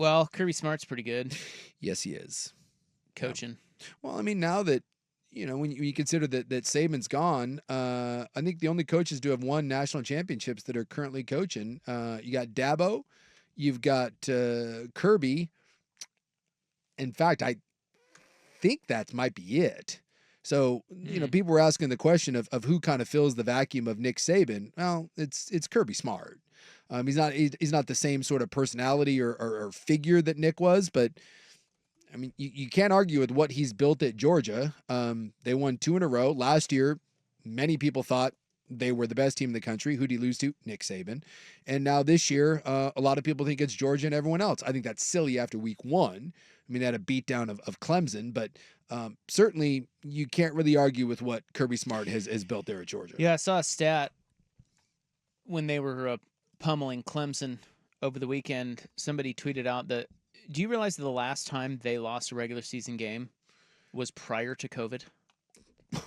Well, Kirby Smart's pretty good Yes, he is. coaching. Well, I mean, now that, when you consider that Saban's gone, I think the only coaches to have won national championships that are currently coaching, you got Dabo, you've got Kirby. In fact, I think that might be it. So, people were asking the question of who kind of fills the vacuum of Nick Saban. Well, it's Kirby Smart. He's not the same sort of personality or figure that Nick was, but I mean, you can't argue with what he's built at Georgia. They won 2 in a row. Last year, many people thought they were the best team in the country. Who'd he lose to? Nick Saban. And now this year, a lot of people think it's Georgia and everyone else. I think that's silly after week 1. I mean, they had a beatdown of Clemson, but certainly you can't really argue with what Kirby Smart has built there at Georgia. Yeah, I saw a stat when they were pummeling Clemson over the weekend. Somebody tweeted out that, do you realize that the last time they lost a regular season game was prior to COVID?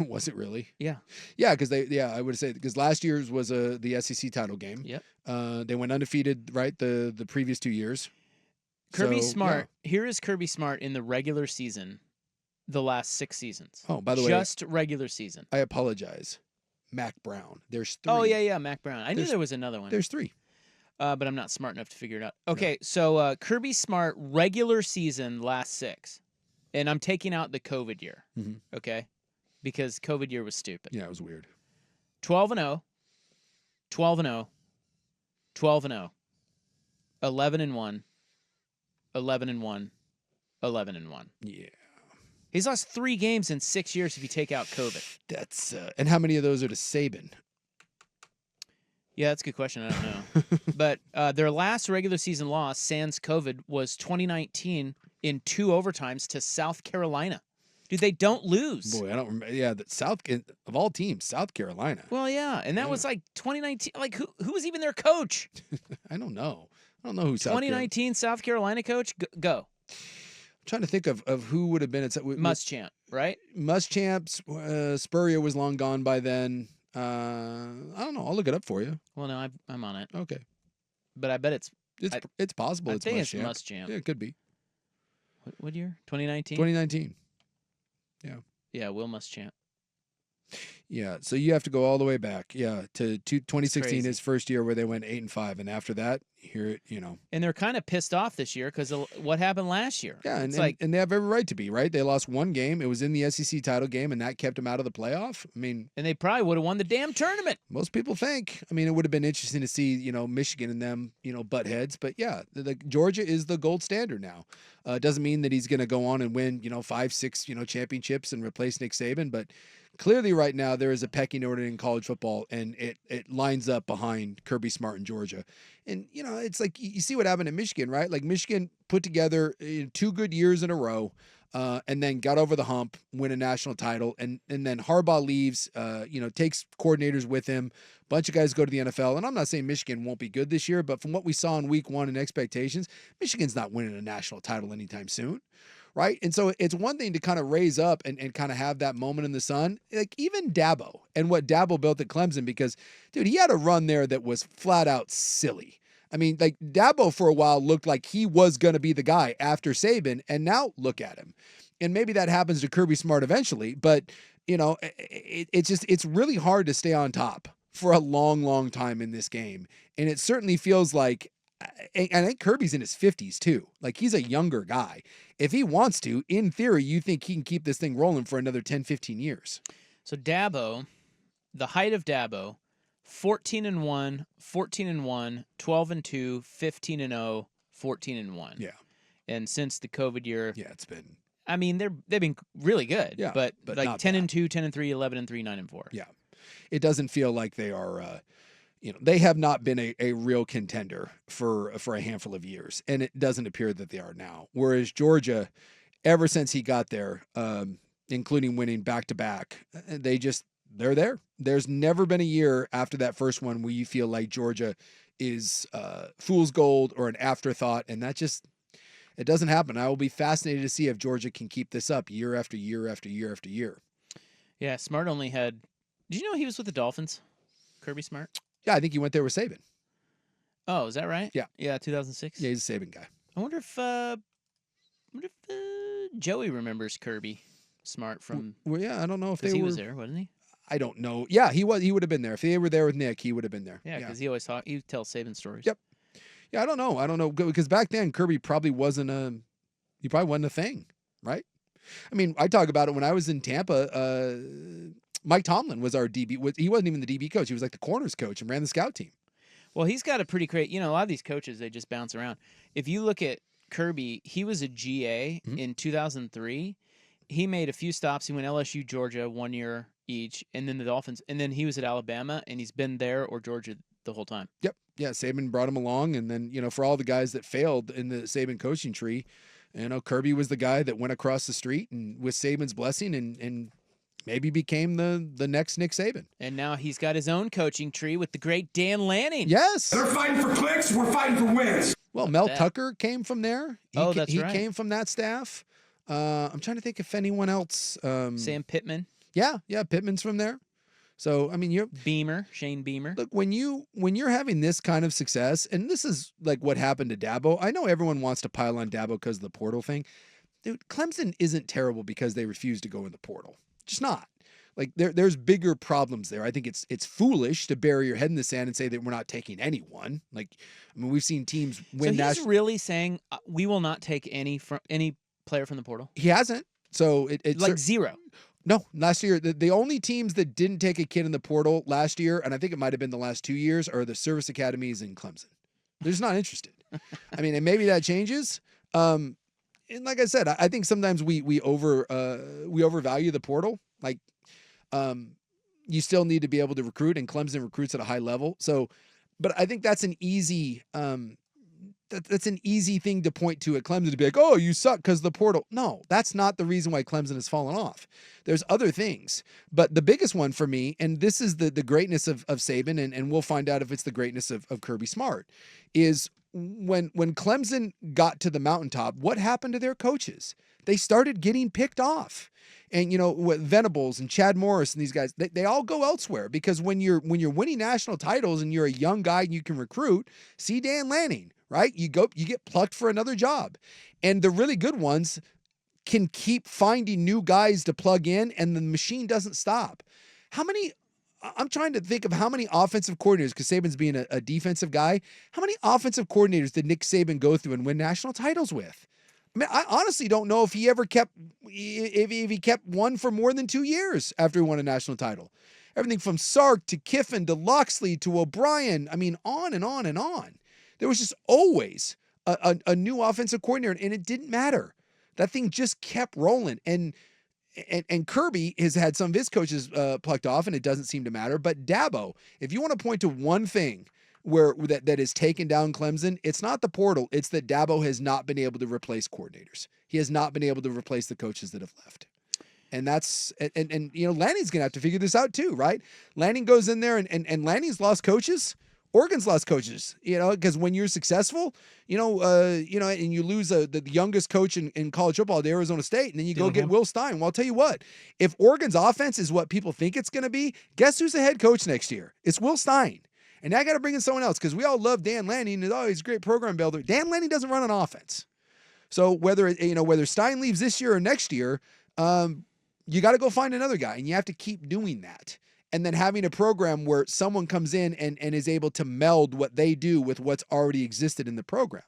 Was it really? Yeah. Yeah, because I would say because last year's was the SEC title game. Yep. They went undefeated, right? The previous 2 years. Kirby Smart. Yeah. Here is Kirby Smart in the regular season, the last 6 seasons. Oh, by the way, just regular season. I apologize. Mac Brown. There's 3. Oh yeah, Mac Brown. I knew there was another one. There's 3. But I'm not smart enough to figure it out. Okay, so Kirby Smart regular season last 6, and I'm taking out the COVID year. Mm-hmm. Okay, because COVID year was stupid. Yeah, it was weird. 12-0, 12-0, 12-0, 11-1, 11-1, 11-1. Yeah. He's lost 3 games in 6 years if you take out COVID. That's and how many of those are to Saban? Yeah, that's a good question. I don't know. But their last regular season loss, sans COVID, was 2019 in 2 overtimes to South Carolina. Dude, they don't lose. Boy, I don't remember. Yeah, of all teams, South Carolina. Well, yeah, and that was like 2019. Like, who was even their coach? I don't know. I don't know who 2019 South Carolina coach? Go. I'm trying to think of who would have been at Muschamp, right? Muschamp. Spurrier was long gone by then. I don't know. I'll look it up for you. Well, no, I'm on it. Okay. But I bet it's possible. I it's think Muschamp. it's Muschamp. Yeah, it could be. What year? 2019? 2019. Yeah. Yeah, Will Muschamp. Yeah, so you have to go all the way back. Yeah, to 2016, his first year where they went 8-5, and after that, And they're kind of pissed off this year because of what happened last year. Yeah, and they have every right to be, right? They lost 1 game. It was in the SEC title game, and that kept them out of the playoff. I mean, and they probably would have won the damn tournament. Most people think. I mean, it would have been interesting to see, Michigan and them, butt heads. But yeah, Georgia is the gold standard now. Doesn't mean that he's going to go on and win, 5-6, championships and replace Nick Saban, but clearly right now there is a pecking order in college football, and it lines up behind Kirby Smart in Georgia. And, it's like you see what happened in Michigan, right? Like Michigan put together 2 good years in a row and then got over the hump, win a national title. And then Harbaugh leaves, takes coordinators with him. A bunch of guys go to the NFL. And I'm not saying Michigan won't be good this year, but from what we saw in week 1 and expectations, Michigan's not winning a national title anytime soon. Right. And so it's one thing to kind of raise up and kind of have that moment in the sun, like even Dabo and what Dabo built at Clemson, because, dude, he had a run there that was flat out silly. I mean, like Dabo for a while looked like he was going to be the guy after Saban. And now look at him. And maybe that happens to Kirby Smart eventually. But, it's really hard to stay on top for a long, long time in this game. And it certainly feels like, and I think Kirby's in his 50s too. Like he's a younger guy. If he wants to, in theory, you think he can keep this thing rolling for another 10, 15 years. So Dabo, the height of Dabo, 14-1, 14-1, 12-2, 15-0, 14-1. Yeah. And since the COVID year, yeah, it's been. I mean, they've been really good. Yeah, but like 10-2, 10-3, 11-3, 9-4. Yeah, it doesn't feel like they are. They have not been a real contender for a handful of years, and it doesn't appear that they are now. Whereas Georgia, ever since he got there, including winning back-to-back, they're there. There's never been a year after that first one where you feel like Georgia is fool's gold or an afterthought, and it doesn't happen. I will be fascinated to see if Georgia can keep this up year after year after year after year. Yeah, Smart only had. Did you know he was with the Dolphins? Kirby Smart? Yeah, I think he went there with Saban. Oh, is that right? Yeah. Yeah, 2006? Yeah, he's a Saban guy. I wonder if Joey remembers Kirby Smart from Well, yeah, I don't know if because they he were. was there, wasn't he? I don't know. Yeah, he was. He would have been there if they were there with Nick. He would have been there. Yeah, because he always talk. He tells Saban stories. Yep. Yeah, I don't know. I don't know because back then Kirby probably wasn't a. He probably wasn't a thing, right? I mean, I talk about it when I was in Tampa. Mike Tomlin was our DB. He wasn't even the DB coach. He was like the corners coach and ran the scout team. Well, he's got a pretty great. A lot of these coaches they just bounce around. If you look at Kirby, he was a GA in 2003. He made a few stops. He went LSU, Georgia, 1 year each, and then the Dolphins, and then he was at Alabama, and he's been there or Georgia the whole time. Yep. Yeah, Saban brought him along, and then for all the guys that failed in the Saban coaching tree, Kirby was the guy that went across the street and with Saban's blessing and maybe became the next Nick Saban. And now he's got his own coaching tree with the great Dan Lanning. Yes. They're fighting for clicks. We're fighting for wins. Well, Mel Tucker came from there. That's right. He came from that staff. I'm trying to think if anyone else. Sam Pittman. Yeah, Pittman's from there. So I mean, Shane Beamer. Look, when you're having this kind of success, and this is like what happened to Dabo. I know everyone wants to pile on Dabo because of the portal thing. Dude, Clemson isn't terrible because they refuse to go in the portal. Just not. Like there's bigger problems there. I think it's foolish to bury your head in the sand and say that we're not taking anyone. Like, I mean, we've seen teams win. So he's really saying we will not take any player from the portal. He hasn't. So it's like zero. No, last year the only teams that didn't take a kid in the portal last year, and I think it might have been the last 2 years, are the service academies in Clemson. They're just not interested. I mean, and maybe that changes. And like I said, I think sometimes we overvalue the portal. Like, you still need to be able to recruit, and Clemson recruits at a high level. So, but I think that's an easy that's an easy thing to point to at Clemson to be like, oh, you suck because the portal. No, that's not the reason why Clemson has fallen off. There's other things. But the biggest one for me, and this is the greatness of Saban, and we'll find out if it's the greatness of Kirby Smart, is when Clemson got to the mountaintop, what happened to their coaches? They started getting picked off. And, Venables and Chad Morris and these guys, they all go elsewhere because when you're winning national titles and you're a young guy and you can recruit, see Dan Lanning, right? You get plucked for another job. And the really good ones can keep finding new guys to plug in and the machine doesn't stop. I'm trying to think of how many offensive coordinators, because Saban's being a defensive guy, how many offensive coordinators did Nick Saban go through and win national titles with? I mean, I honestly don't know if he ever kept one for more than 2 years after he won a national title. Everything from Sark to Kiffin to Loxley to O'Brien. I mean, on and on and on. There was just always a new offensive coordinator, and it didn't matter. That thing just kept rolling. And Kirby has had some of his coaches plucked off, and it doesn't seem to matter. But Dabo, if you want to point to one thing that has taken down Clemson, it's not the portal. It's that Dabo has not been able to replace coordinators. He has not been able to replace the coaches that have left. And that's Lanning's gonna have to figure this out too, right? Lanning goes in there and Lanning's lost coaches. Oregon's lost coaches, because when you're successful, and you lose the youngest coach in college football to Arizona State, and then you go get Will Stein. Well, I'll tell you what, if Oregon's offense is what people think it's going to be, guess who's the head coach next year? It's Will Stein. And now I got to bring in someone else because we all love Dan Lanning. And, he's a great program builder. Dan Lanning doesn't run an offense. So whether Stein leaves this year or next year, you got to go find another guy, and you have to keep doing that. And then having a program where someone comes in and is able to meld what they do with what's already existed in the program.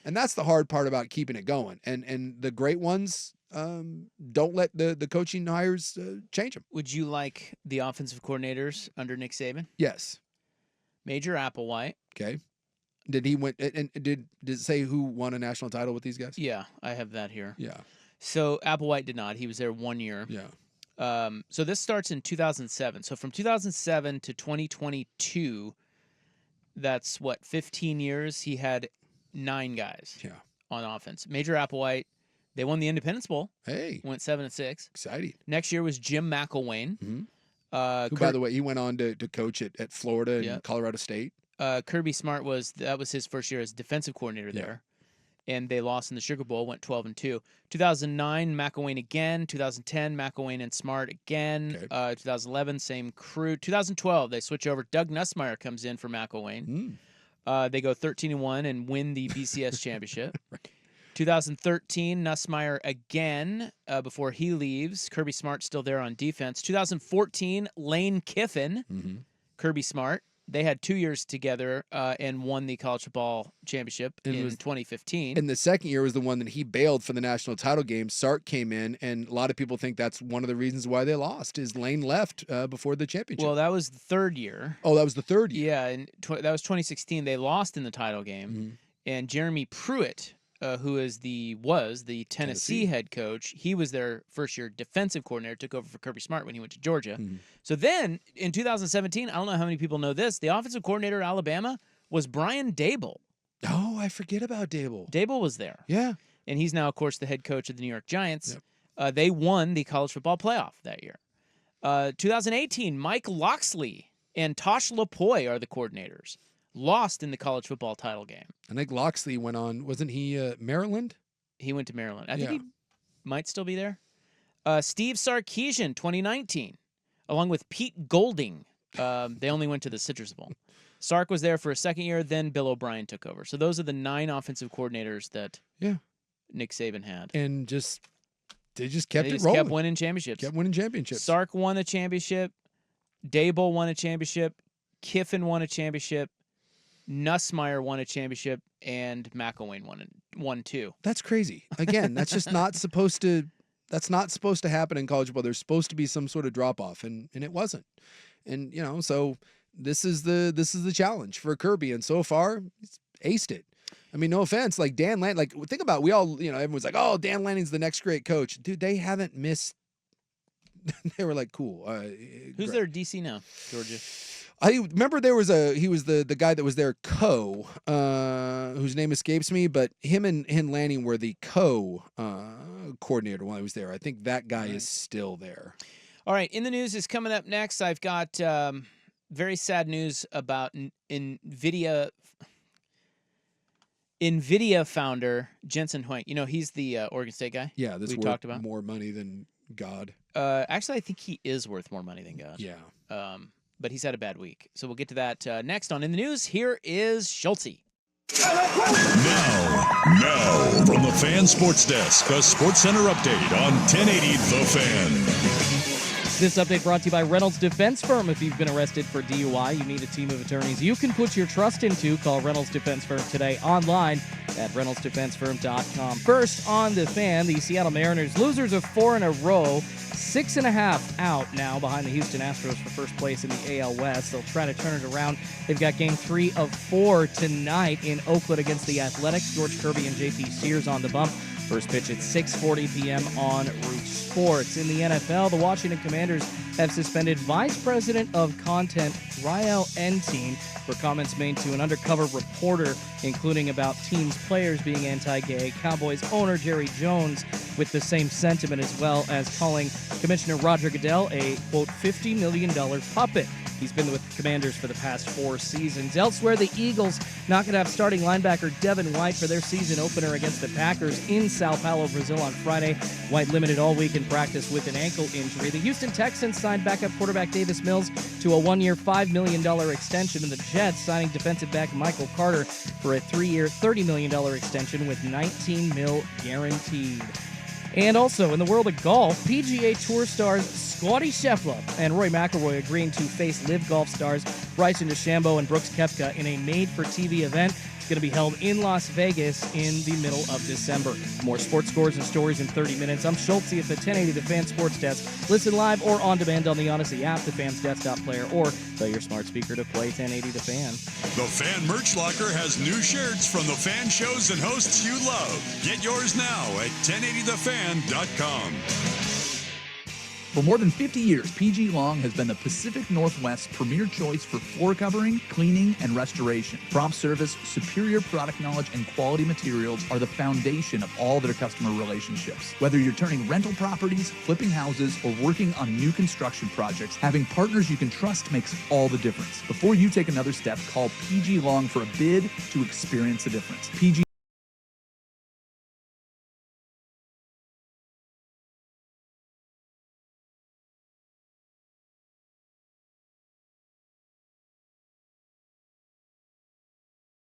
And that's the hard part about keeping it going. And the great ones don't let the coaching hires change them. Would you like the offensive coordinators under Nick Saban? Yes. Major Applewhite. Okay. Did he win? And did it say who won a national title with these guys? Yeah, I have that here. Yeah. So Applewhite did not. He was there 1 year. Yeah. So this starts in 2007. So from 2007 to 2022, that's 15 years. He had 9 guys. Yeah. On offense. Major Applewhite. They won the Independence Bowl. Hey. Went 7-6. Exciting. Next year was Jim McElwain. Mm-hmm. Who, by the way, he went on to coach at Florida and Colorado State. Kirby Smart was his first year as defensive coordinator there, and they lost in the Sugar Bowl, went 12-2. 2009, McElwain again. 2010, McElwain and Smart again. Okay. 2011, same crew. 2012, they switch over. Doug Nussmeier comes in for McElwain. They go 13-1 and win the BCS championship. Right. 2013, Nussmeier again before he leaves. Kirby Smart still there on defense. 2014, Lane Kiffin, Kirby Smart. They had 2 years together and won the college football championship in 2015. And the second year was the one that he bailed for the national title game. Sark came in, and a lot of people think that's one of the reasons why they lost, is Lane left before the championship. Well, that was the third year. Oh, that was the third year. Yeah, and that was 2016. They lost in the title game. And Jeremy Pruitt, who was the Tennessee head coach, he was their first-year defensive coordinator, took over for Kirby Smart when he went to Georgia. So then, in 2017, I don't know how many people know this, the offensive coordinator at Alabama was Brian Dable. Oh, I forget about Dable. Dable was there. Yeah. And he's now, of course, the head coach of the New York Giants. They won the college football playoff that year. 2018, Mike Loxley and Tosh Lapoy are the coordinators. Lost in the college football title game. I think Loxley went on, wasn't he Maryland? He went to Maryland. I think he might still be there. Steve Sarkisian, 2019, along with Pete Golding. They only went to the Citrus Bowl. Sark was there for a second year, then Bill O'Brien took over. So those are the 9 offensive coordinators that Nick Saban had. And they just kept it rolling. Kept winning championships. Kept winning championships. Sark won a championship. Dable won a championship. Kiffin won a championship. Nussmeier won a championship, and McElwain won 2. That's crazy. Again, that's just not supposed to. That's not supposed to happen in college football. There's supposed to be some sort of drop off, and it wasn't. And so this is the challenge for Kirby, and so far he's aced it. I mean, no offense, like Dan Lanning. Like, think about it, we all, everyone's like, oh, Dan Lanning's the next great coach, dude. They haven't missed. They were like, cool. Who's their DC now, Georgia? I remember he was the guy that was their whose name escapes me, but him and Lanning were the coordinator while I was there. I think that guy is still there. All right, in the news is coming up next. I've got very sad news about NVIDIA founder Jensen Huang. He's the Oregon State guy. Yeah, we talked about more money than God. Actually, I think he is worth more money than God. Yeah. But he's had a bad week. So we'll get to that next on In the News. Here is Schulte. Now, from the Fan Sports Desk, a Sports Center update on 1080 The Fan. This update brought to you by Reynolds Defense Firm. If you've been arrested for DUI, you need a team of attorneys you can put your trust into. Call Reynolds Defense Firm today online at reynoldsdefensefirm.com. First on The Fan, the Seattle Mariners, losers of 4 in a row, 6.5 out now behind the Houston Astros for first place in the AL West. They'll try to turn it around. They've got Game 3 of 4 tonight in Oakland against the Athletics. George Kirby and JP Sears on the bump. First pitch at 6:40 p.m. on Root Sports. In the NFL, the Washington Commanders have suspended Vice President of Content Rael Entine for comments made to an undercover reporter, including about team's players being anti-gay. Cowboys owner Jerry Jones with the same sentiment, as well as calling Commissioner Roger Goodell a, quote, $50 million puppet. He's been with the Commanders for the past 4 seasons. Elsewhere, the Eagles not going to have starting linebacker Devin White for their season opener against the Packers in Sao Paulo, Brazil on Friday. White limited all week in practice with an ankle injury. The Houston Texans signed backup quarterback Davis Mills to a 1-year, $5 million extension, and the Jets signing defensive back Michael Carter for a 3-year, $30 million extension with $19 million guaranteed. And also, in the world of golf, PGA Tour stars Scottie Scheffler and Rory McIlroy agreeing to face Live Golf stars Bryson DeChambeau and Brooks Koepka in a made-for-TV event. It's going to be held in Las Vegas in the middle of December. More sports scores and stories in 30 minutes. I'm Schulte at the 1080 The Fan Sports Desk. Listen live or on demand on the Odyssey app, the Fan's desktop player, or tell your smart speaker to play 1080 The Fan. The Fan Merch Locker has new shirts from the fan shows and hosts you love. Get yours now at 1080thefan.com. For more than 50 years, PG Long has been the Pacific Northwest's premier choice for floor covering, cleaning, and restoration. Prompt service, superior product knowledge, and quality materials are the foundation of all their customer relationships. Whether you're turning rental properties, flipping houses, or working on new construction projects, having partners you can trust makes all the difference. Before you take another step, call PG Long for a bid to experience the difference. PG